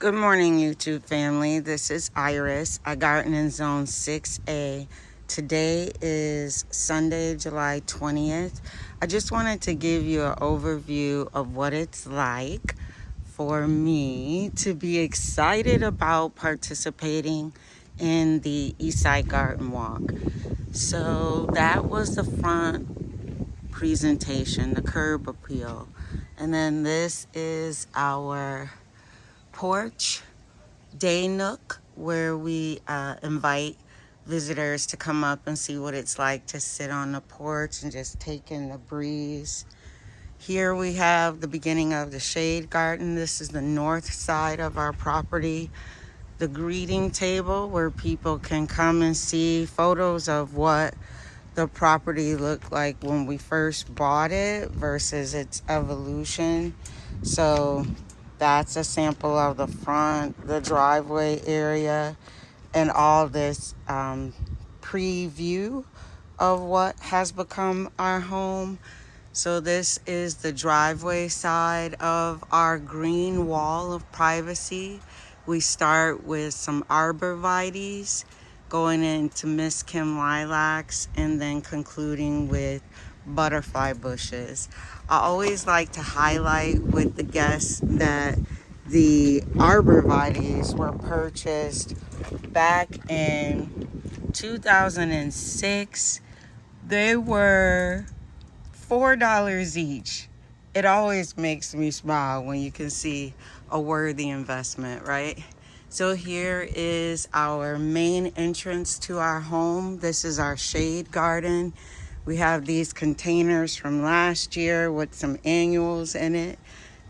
Good morning, YouTube family. This is Iris. I garden in Zone 6A. Today is Sunday, July 20th. I just wanted to give you an overview of what it's like for me to be excited about participating in the Eastside Garden Walk. So that was the front presentation, the curb appeal. And then this is our porch day nook where we invite visitors to come up and see what it's like to sit on the porch and just take in the breeze. Here we have the beginning of the shade garden. This is the north side of our property. The greeting table where people can come and see photos of what the property looked like when we first bought it versus its evolution. So that's a sample of the front, the driveway area, and all this preview of what has become our home. So this is the driveway side of our green wall of privacy. We start with some arborvitaes, going into Miss Kim lilacs, and then concluding with butterfly bushes. I always like to highlight with the guests that the arborvitaes were purchased back in 2006. They were $4 each. It always makes me smile when you can see a worthy investment, right? So here is our main entrance to our home. This is our shade garden. We have these containers from last year with some annuals in it.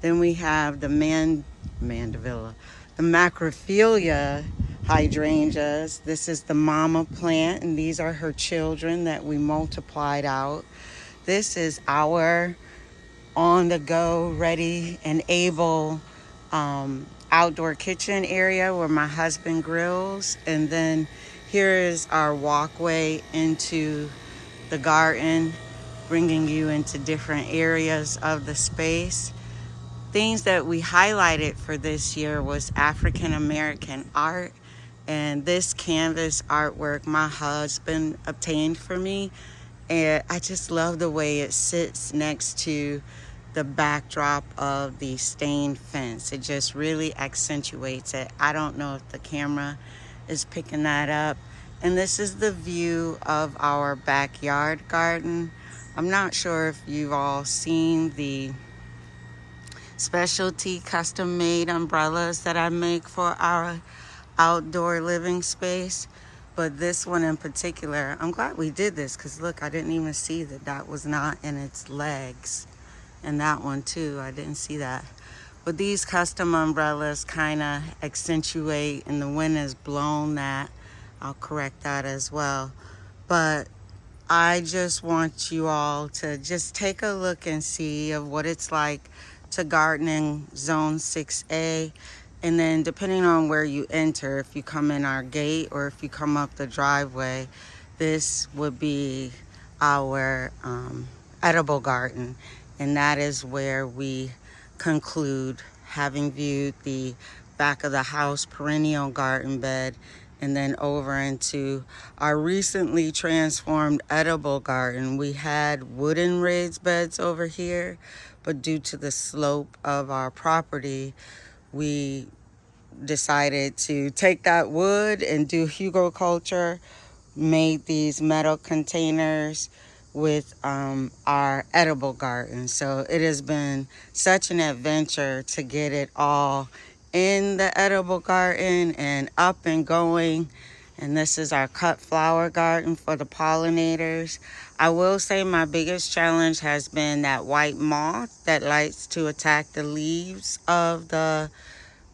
Then we have the mandevilla, the macrophilia hydrangeas. This is the mama plant, and these are her children that we multiplied out. This is our on-the-go, ready and able outdoor kitchen area where my husband grills. And then here is our walkway into the garden, bringing you into different areas of the space. Things that we highlighted for this year was African American art. And this canvas artwork my husband obtained for me. And I just love the way it sits next to the backdrop of the stained fence. It just really accentuates it. I don't know if the camera is picking that up. And this is the view of our backyard garden. I'm not sure if you've all seen the specialty custom made umbrellas that I make for our outdoor living space. But this one in particular, I'm glad we did this because look, I didn't even see that was not in its legs. And that one too, I didn't see that. But these custom umbrellas kind of accentuate, and the wind has blown that. I'll correct that as well. But I just want you all to just take a look and see of what it's like to garden in Zone 6A. And then depending on where you enter, if you come in our gate or if you come up the driveway, this would be our edible garden. And that is where we conclude, having viewed the back of the house perennial garden bed, and then over into our recently transformed edible garden. We had wooden raised beds over here, but due to the slope of our property, we decided to take that wood and do hugelkultur, made these metal containers with our edible garden. So it has been such an adventure to get it all in the edible garden and up and going. And this is our cut flower garden for the pollinators. I will say my biggest challenge has been that white moth that likes to attack the leaves of the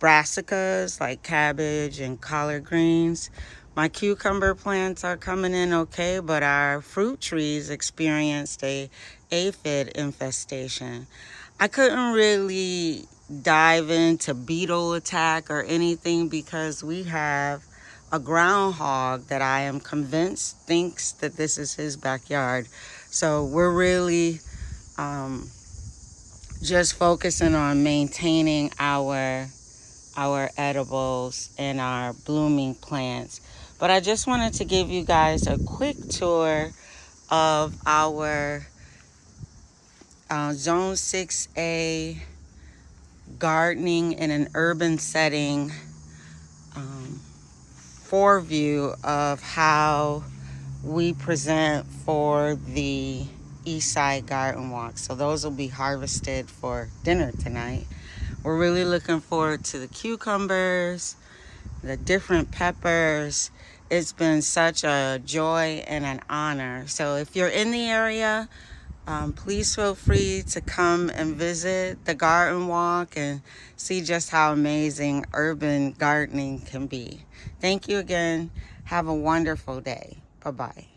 brassicas like cabbage and collard greens. My cucumber plants are coming in okay, but our fruit trees experienced a aphid infestation. I couldn't really dive into beetle attack or anything because we have a groundhog that I am convinced thinks that this is his backyard. So we're really just focusing on maintaining our our edibles and our blooming plants. But I just wanted to give you guys a quick tour of our Zone 6A gardening in an urban setting foreview of how we present for the Eastside garden walk. So those will be harvested for dinner tonight. We're really looking forward to the cucumbers, the different peppers. It's been such a joy and an honor. So if you're in the area, please feel free to come and visit the garden walk and see just how amazing urban gardening can be. Thank you again. Have a wonderful day. Bye-bye.